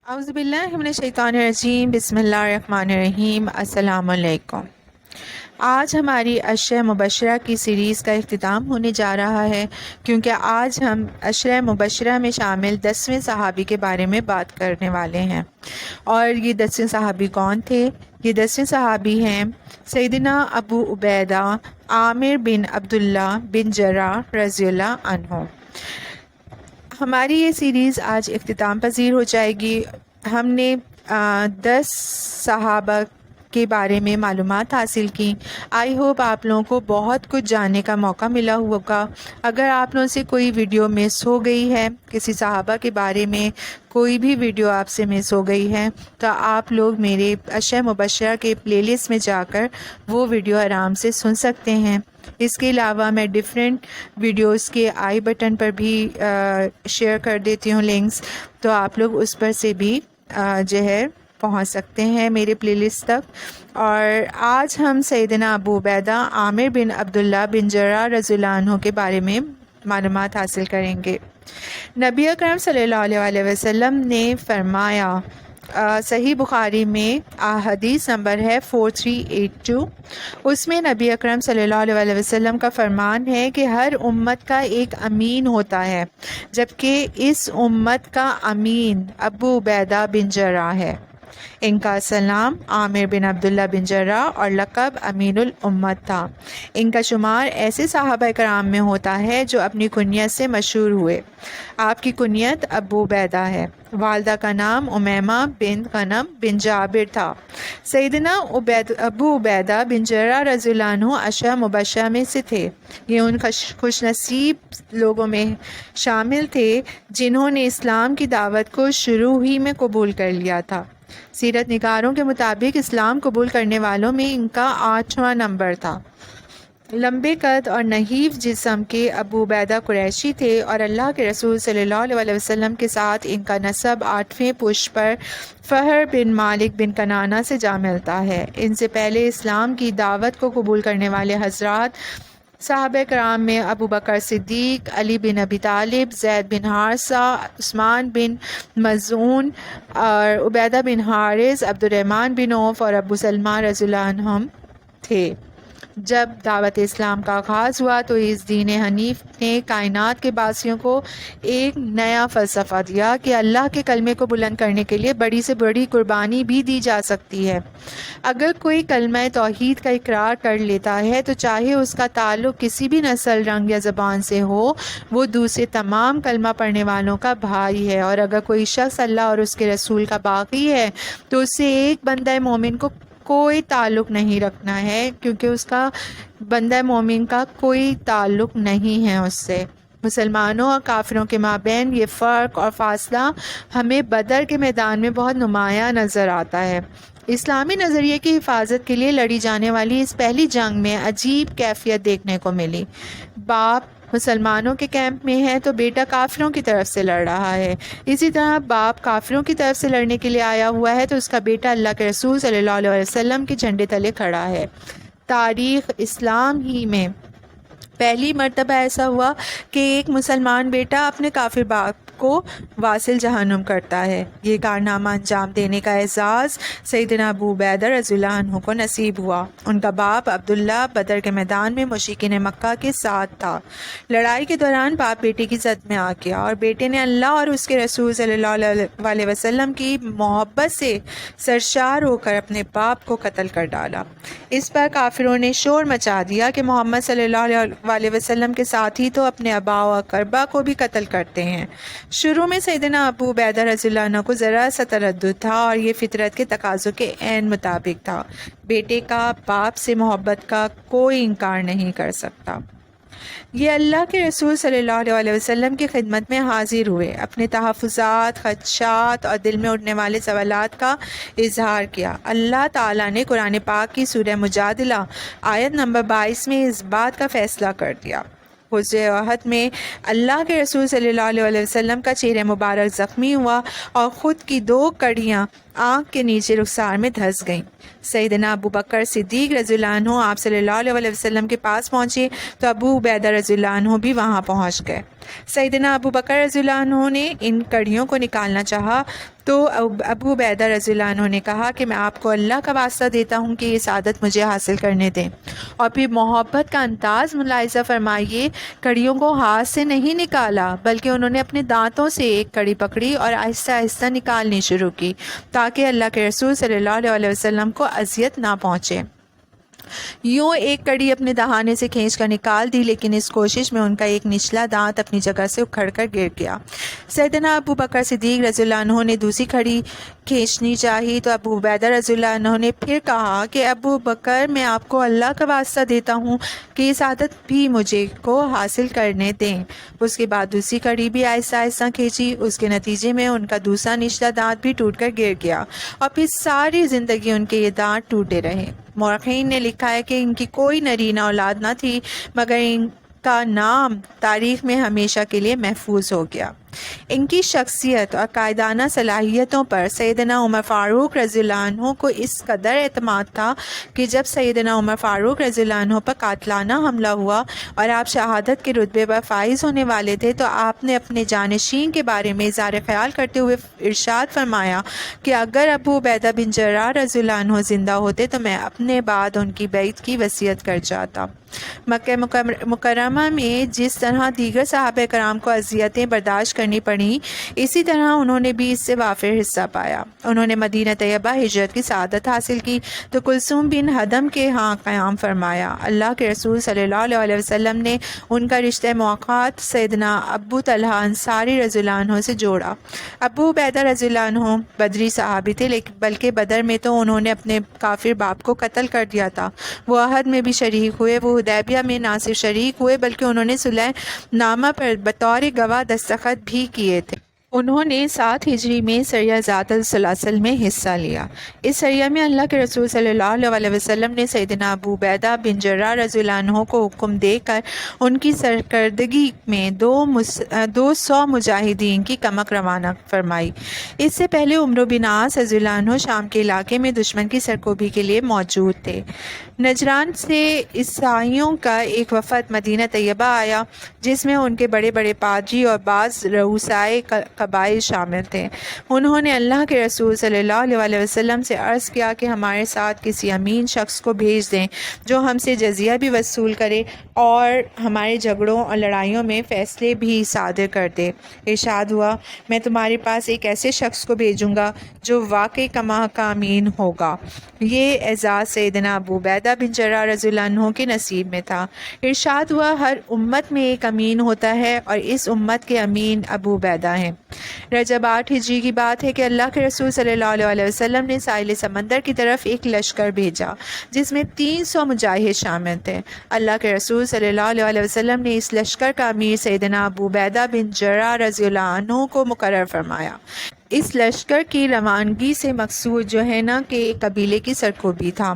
اعوذ باللہ من الشیطان الرجیم، بسم اللہ الرحمن الرحیم۔ السلام علیکم۔ آج ہماری عشرہ مبشرہ کی سیریز کا اختتام ہونے جا رہا ہے، کیونکہ آج ہم عشرہ مبشرہ میں شامل 10ویں صحابی کے بارے میں بات کرنے والے ہیں۔ اور یہ 10ویں صحابی کون تھے؟ یہ 10ویں صحابی ہیں سیدنا ابو عبیدہ عامر بن عبداللہ بن جراح رضی اللہ عنہ۔ ہماری یہ سیریز آج اختتام پذیر ہو جائے گی۔ ہم نے 10 صحابہ کے بارے میں معلومات حاصل کی۔ آئی ہوپ آپ لوگوں کو بہت کچھ جاننے کا موقع ملا ہوگا۔ اگر آپ لوگوں سے کوئی ویڈیو مس ہو گئی ہے، کسی صحابہ کے بارے میں کوئی بھی ویڈیو آپ سے مس ہو گئی ہے، تو آپ لوگ میرے عشرہ مبشرہ کے پلے لسٹ میں جا کر وہ ویڈیو آرام سے سن سکتے ہیں۔ اس کے علاوہ میں ڈیفرنٹ ویڈیوز کے آئی بٹن پر بھی شیئر کر دیتی ہوں لنکس، تو آپ لوگ اس پر سے بھی جو ہے پہنچ سکتے ہیں میرے پلے لسٹ تک۔ اور آج ہم سیدنا ابو عبیدہ عامر بن عبداللہ بن جراح رضی اللہ عنہ کے بارے میں معلومات حاصل کریں گے۔ نبی اکرم صلی اللہ علیہ وسلم نے فرمایا، صحیح بخاری میں حدیث نمبر ہے 4382، اس میں نبی اکرم صلی اللہ علیہ وسلم کا فرمان ہے کہ ہر امت کا ایک امین ہوتا ہے، جبکہ اس امت کا امین ابو عبیدہ بن جراح ہے۔ ان کا سلام عامر بن عبداللہ بن جراح اور لقب امین الامت تھا۔ ان کا شمار ایسے صحابہ کرام میں ہوتا ہے جو اپنی کنیت سے مشہور ہوئے۔ آپ کی کنیت ابو عبیدہ ہے۔ والدہ کا نام امیمہ بنت غنم بن جابر تھا۔ سیدنا ابو عبیدہ بن جراح رضی اللہ عنہ عشرہ مبشرہ میں سے تھے۔ یہ ان خوش نصیب لوگوں میں شامل تھے جنہوں نے اسلام کی دعوت کو شروع ہی میں قبول کر لیا تھا۔ سیرت نگاروں کے مطابق اسلام قبول کرنے والوں میں ان کا 8واں نمبر تھا۔ لمبے قد اور نحیف جسم کے ابو عبیدہ قریشی تھے، اور اللہ کے رسول صلی اللہ علیہ وسلم کے ساتھ ان کا نسب 8ویں پشت پر فہر بن مالک بن کنانہ سے جا ملتا ہے۔ ان سے پہلے اسلام کی دعوت کو قبول کرنے والے حضرات صحابہ کرام میں ابو بکر صدیق، علی بن ابی طالب، زید بن حارثہ، عثمان بن مظعون اور عبیدہ بن حارث، عبد الرحمن بن عوف اور ابو سلمہ رضی اللہ عنہم تھے۔ جب دعوت اسلام کا آغاز ہوا تو اس دین حنیف نے کائنات کے باسیوں کو ایک نیا فلسفہ دیا کہ اللہ کے کلمے کو بلند کرنے کے لیے بڑی سے بڑی قربانی بھی دی جا سکتی ہے۔ اگر کوئی کلمہ توحید کا اقرار کر لیتا ہے تو چاہے اس کا تعلق کسی بھی نسل، رنگ یا زبان سے ہو، وہ دوسرے تمام کلمہ پڑھنے والوں کا بھائی ہے۔ اور اگر کوئی شخص اللہ اور اس کے رسول کا باغی ہے تو اس سے ایک بندہ مومن کو کوئی تعلق نہیں رکھنا ہے، کیونکہ اس کا بندہ مومن کا کوئی تعلق نہیں ہے اس سے۔ مسلمانوں اور کافروں کے مابین یہ فرق اور فاصلہ ہمیں بدر کے میدان میں بہت نمایاں نظر آتا ہے۔ اسلامی نظریے کی حفاظت کے لیے لڑی جانے والی اس پہلی جنگ میں عجیب کیفیت دیکھنے کو ملی۔ باپ مسلمانوں کے کیمپ میں ہے تو بیٹا کافروں کی طرف سے لڑ رہا ہے۔ اسی طرح باپ کافروں کی طرف سے لڑنے کے لیے آیا ہوا ہے تو اس کا بیٹا اللہ کے رسول صلی اللہ علیہ وسلم کے جھنڈے تلے کھڑا ہے۔ تاریخ اسلام ہی میں پہلی مرتبہ ایسا ہوا کہ ایک مسلمان بیٹا اپنے کافر باپ کو واصل جہنم کرتا ہے۔ یہ کارنامہ انجام دینے کا اعزاز سیدنا ابو عبیدہ رضی اللہ عنہ کو نصیب ہوا۔ ان کا باپ عبداللہ بدر کے میدان میں مشرکین مکہ کے ساتھ تھا۔ لڑائی کے دوران باپ بیٹے کی زد میں آ گیا اور بیٹے نے اللہ اور اس کے رسول صلی اللہ علیہ وسلم کی محبت سے سرشار ہو کر اپنے باپ کو قتل کر ڈالا۔ اس پر کافروں نے شور مچا دیا کہ محمد صلی اللہ علیہ وسلم کے ساتھی تو اپنے آباء و اقربا کو بھی قتل کرتے ہیں۔ شروع میں سیدنا ابو عبیدہ رضی اللہ عنہ کو ذرا سا تردد تھا، اور یہ فطرت کے تقاضوں کے عین مطابق تھا۔ بیٹے کا باپ سے محبت کا کوئی انکار نہیں کر سکتا۔ یہ اللہ کے رسول صلی اللہ علیہ وسلم کی خدمت میں حاضر ہوئے، اپنے تحفظات، خدشات اور دل میں اٹھنے والے سوالات کا اظہار کیا۔ اللہ تعالیٰ نے قرآن پاک کی سورہ مجادلہ آیت نمبر 22 میں اس بات کا فیصلہ کر دیا۔ غزوہ احد میں اللہ کے رسول صلی اللہ علیہ وسلم کا چہرہ مبارک زخمی ہوا اور خود کی 2 کڑیاں آنکھ کے نیچے رخسار میں دھس گئیں۔ سیدنا ابو بکر صدیق رضی اللہ عنہ آپ صلی اللہ علیہ وسلم کے پاس پہنچے تو ابو عبیدہ رضی اللہ عنہ بھی وہاں پہنچ گئے۔ سیدنا ابو بکر رضی اللہ عنہ نے ان کڑیوں کو نکالنا چاہا تو ابو عبیدہ رضی اللہ عنہ نے کہا کہ میں آپ کو اللہ کا واسطہ دیتا ہوں کہ یہ سعادت مجھے حاصل کرنے دیں۔ اور پھر محبت کا انداز ملاحظہ فرمائیے، کڑیوں کو ہاتھ سے نہیں نکالا بلکہ انہوں نے اپنے دانتوں سے ایک کڑی پکڑی اور آہستہ آہستہ نکالنی شروع کی تاکہ اللہ کے رسول صلی اللہ علیہ وسلم کو اذیت نہ پہنچے۔ یوں ایک کڑی اپنے دہانے سے کھینچ کر نکال دی، لیکن اس کوشش میں ان کا ایک نچلا دانت اپنی جگہ سے اکھڑ کر گر گیا۔ سیدنا ابو بکر صدیق رضی اللہ عنہ نے دوسری کڑی کھینچنی چاہی تو ابو عبیدہ رضی اللہ عنہ نے پھر کہا کہ ابو بکر، میں آپ کو اللہ کا واسطہ دیتا ہوں کہ یہ سعادت بھی مجھے کو حاصل کرنے دیں۔ اس کے بعد دوسری کڑی بھی آہستہ آہستہ کھینچی، اس کے نتیجے میں ان کا دوسرا نچلا دانت بھی ٹوٹ کر گر گیا اور پھر ساری زندگی ان کے یہ دانت ٹوٹے رہے۔ مورخین نے لکھا ہے کہ ان کی کوئی نرینہ اولاد نہ تھی، مگر ان کا نام تاریخ میں ہمیشہ کے لیے محفوظ ہو گیا۔ ان کی شخصیت اور قائدانہ صلاحیتوں پر سیدنا عمر فاروق رضی اللہ عنہ کو اس قدر اعتماد تھا کہ جب سیدنا عمر فاروق رضی اللہ عنہ پر قاتلانہ حملہ ہوا اور آپ شہادت کے رتبے پر فائز ہونے والے تھے تو آپ نے اپنے جانشین کے بارے میں اظہار خیال کرتے ہوئے ارشاد فرمایا کہ اگر ابو عبیدہ بن جراح رضی اللہ عنہ زندہ ہوتے تو میں اپنے بعد ان کی بیعت کی وصیت کر جاتا۔ مکہ مکرمہ میں جس طرح دیگر صحابہ کرام کو اذیتیں برداشت کرنی پڑیں، اسی طرح انہوں نے بھی اس سے وافر حصہ پایا۔ انہوں نے مدینہ طیبہ ہجرت کی سعادت حاصل کی تو کلثوم بن حدم کے ہاں قیام فرمایا۔ اللہ کے رسول صلی اللہ علیہ وسلم نے ان کا رشتہ مؤقات سیدنا ابو طلحہ انصاری رضی اللہ عنہ سے جوڑا۔ ابو عبیدہ رضی اللہ عنہ بدری صحابی تھے، بلکہ بدر میں تو انہوں نے اپنے کافر باپ کو قتل کر دیا تھا۔ وہ احد میں بھی شریک ہوئے، وہ حدیبیہ میں نہ صرف شریک ہوئے بلکہ انہوں نے صلح نامہ پر بطور گواہ دستخط بھی کیے تھے۔ انہوں نے 7 ہجری میں سریہ ذات السلاسل میں حصہ لیا۔ اس سریہ میں اللہ کے رسول صلی اللہ علیہ وسلم نے سیدنا ابو عبیدہ بن جراح رضی اللہ عنہ کو حکم دے کر ان کی سرکردگی میں 200 مجاہدین کی کمک روانہ فرمائی۔ اس سے پہلے عمرو بن عاص رضی اللہ عنہ شام کے علاقے میں دشمن کی سرکوبی کے لیے موجود تھے۔ نجران سے عیسائیوں کا ایک وفد مدینہ طیبہ آیا جس میں ان کے بڑے بڑے پادری اور بعض رؤسائے قبائل شامل تھے۔ انہوں نے اللہ کے رسول صلی اللہ علیہ وسلم سے عرض کیا کہ ہمارے ساتھ کسی امین شخص کو بھیج دیں جو ہم سے جزیہ بھی وصول کرے اور ہمارے جھگڑوں اور لڑائیوں میں فیصلے بھی صادر کر دے۔ ارشاد ہوا، میں تمہارے پاس ایک ایسے شخص کو بھیجوں گا جو واقعی کما کا امین ہوگا۔ یہ اعزاز سیدنا ابو عبیدہ بن جراح رضی اللہ عنہ کے نصیب میں تھا۔ ارشاد ہوا، ہر امت میں ایک امین ہوتا ہے اور اس امت کے امین ابو عبیدہ ہیں۔ رجب 8 ہجری کی بات ہے کہ اللہ کے رسول صلی اللہ علیہ وسلم نے ساحل سمندر کی طرف ایک لشکر بھیجا جس میں 300 مجاہد شامل تھے۔ اللہ کے رسول صلی اللہ علیہ وسلم نے اس لشکر کا امیر سیدنا ابو عبیدہ بن جراح رضی اللہ عنہ کو مقرر فرمایا۔ اس لشکر کی روانگی سے مقصود جو ہے نا کہ قبیلے کی سرکوبی تھا۔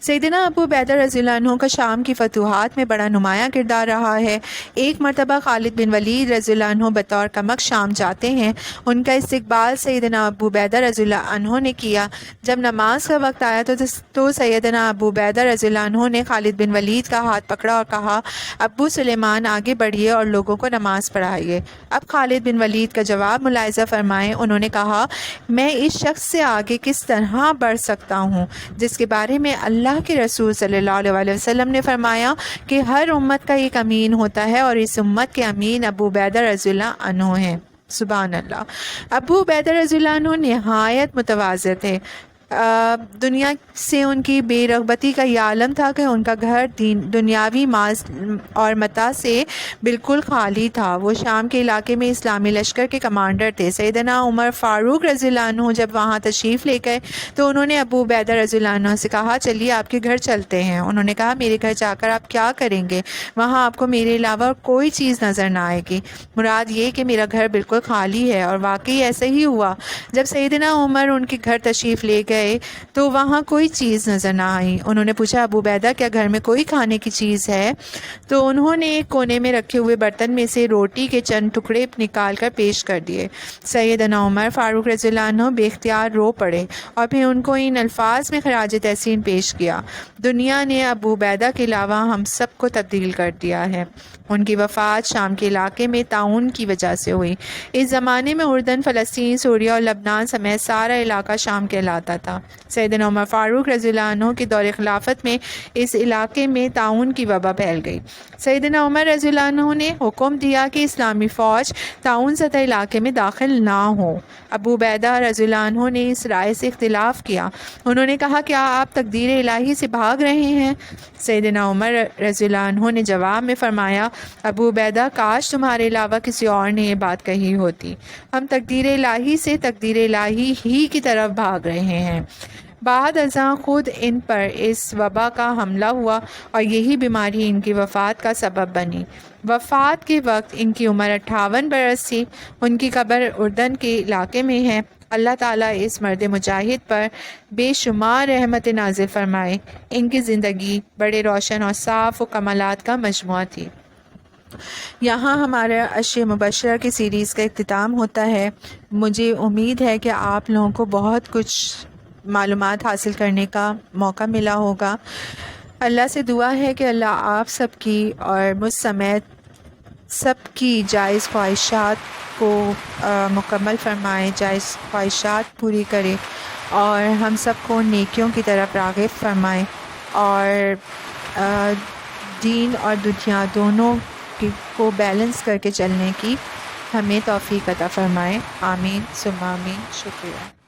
سیدنا ابو عبیدہ رضی اللہ عنہ کا شام کی فتوحات میں بڑا نمایاں کردار رہا ہے۔ ایک مرتبہ خالد بن ولید رضی اللہ عنہ بطور کمک شام جاتے ہیں۔ ان کا استقبال سیدنا ابو عبیدہ رضی اللہ عنہ نے کیا۔ جب نماز کا وقت آیا تو سیدنا ابو عبیدہ رضی اللہ عنہ نے خالد بن ولید کا ہاتھ پکڑا اور کہا، ابو سلیمان آگے بڑھیے اور لوگوں کو نماز پڑھائیے۔ اب خالد بن ولید کا جواب ملاحظہ فرمائیں۔ انہوں نے کہا، میں اس شخص سے آگے کس طرح بڑھ سکتا ہوں جس کے بارے میں اللہ کے رسول صلی اللہ علیہ وسلم نے فرمایا کہ ہر امت کا ایک امین ہوتا ہے اور اس امت کے امین ابو عبیدہ رضی اللہ عنہ ہیں۔ سبحان اللہ۔ ابو عبیدہ رضی اللہ عنہ نہایت متواضع تھے۔ دنیا سے ان کی بے رغبتی کا یہ عالم تھا کہ ان کا گھر دنیاوی ماز اور متاع سے بالکل خالی تھا۔ وہ شام کے علاقے میں اسلامی لشکر کے کمانڈر تھے۔ سیدنا عمر فاروق رضی اللہ عنہ جب وہاں تشریف لے گئے تو انہوں نے ابو عبیدہ رضی اللہ عنہ سے کہا، چلیے آپ کے گھر چلتے ہیں۔ انہوں نے کہا، میرے گھر جا کر آپ کیا کریں گے؟ وہاں آپ کو میرے علاوہ کوئی چیز نظر نہ آئے گی۔ مراد یہ کہ میرا گھر بالکل خالی ہے۔ اور واقعی ایسا ہی ہوا۔ جب سیدنا عمر ان کے گھر تشریف لے گئے گئے تو وہاں کوئی چیز نظر نہ آئی۔ انہوں نے پوچھا ابو عبیدہ کیا گھر میں کوئی کھانے کی چیز ہے؟ تو انہوں نے ایک کونے میں رکھے ہوئے برتن میں سے روٹی کے چند ٹکڑے نکال کر پیش کر دیے۔ سیدنا عمر فاروق رضی اللہ عنہ بے اختیار رو پڑے اور پھر ان کو ان الفاظ میں خراج تحسین پیش کیا: دنیا نے ابو عبیدہ کے علاوہ ہم سب کو تبدیل کر دیا ہے۔ ان کی وفات شام کے علاقے میں طاعون کی وجہ سے ہوئی۔ اس زمانے میں اردن، فلسطین، سوریہ اور لبنان سمیت سارا علاقہ شام کہلاتا تھا۔ سیدنا عمر فاروق رضی اللہ عنہ کے دور خلافت میں اس علاقے میں طاعون کی وبا پھیل گئی۔ سیدنا عمر رضی اللہ عنہ نے حکم دیا کہ اسلامی فوج طاعون زدہ علاقے میں داخل نہ ہو۔ ابو عبیدہ رضی اللہ عنہ نے اس رائے سے اختلاف کیا۔ انہوں نے کہا کیا آپ تقدیر الہی سے بھاگ رہے ہیں؟ سیدنا عمر رضی اللہ عنہ نے جواب میں فرمایا: ابو عبیدہ کاش تمہارے علاوہ کسی اور نے یہ بات کہی ہوتی۔ ہم تقدیر الہی سے تقدیر الہی ہی کی طرف بھاگ رہے ہیں۔ بعد ازاں خود ان پر اس وبا کا حملہ ہوا اور یہی بیماری ان کی وفات کا سبب بنی۔ وفات کے وقت ان کی عمر 58 برس تھی۔ ان کی قبر اردن کے علاقے میں ہے۔ اللہ تعالیٰ اس مرد مجاہد پر بے شمار رحمت نازل فرمائے۔ ان کی زندگی بڑے روشن اور صاف و کمالات کا مجموعہ تھی۔ یہاں ہمارے اشیاء مبشرہ کی سیریز کا اختتام ہوتا ہے۔ مجھے امید ہے کہ آپ لوگوں کو بہت کچھ معلومات حاصل کرنے کا موقع ملا ہوگا۔ اللہ سے دعا ہے کہ اللہ آپ سب کی اور مجھ سمیت سب کی جائز خواہشات کو مکمل فرمائے، جائز خواہشات پوری کرے اور ہم سب کو نیکیوں کی طرف راغب فرمائے اور دین اور دنیا دونوں کو بیلنس کر کے چلنے کی ہمیں توفیق عطا فرمائے۔ آمین ثم آمین۔ شکریہ۔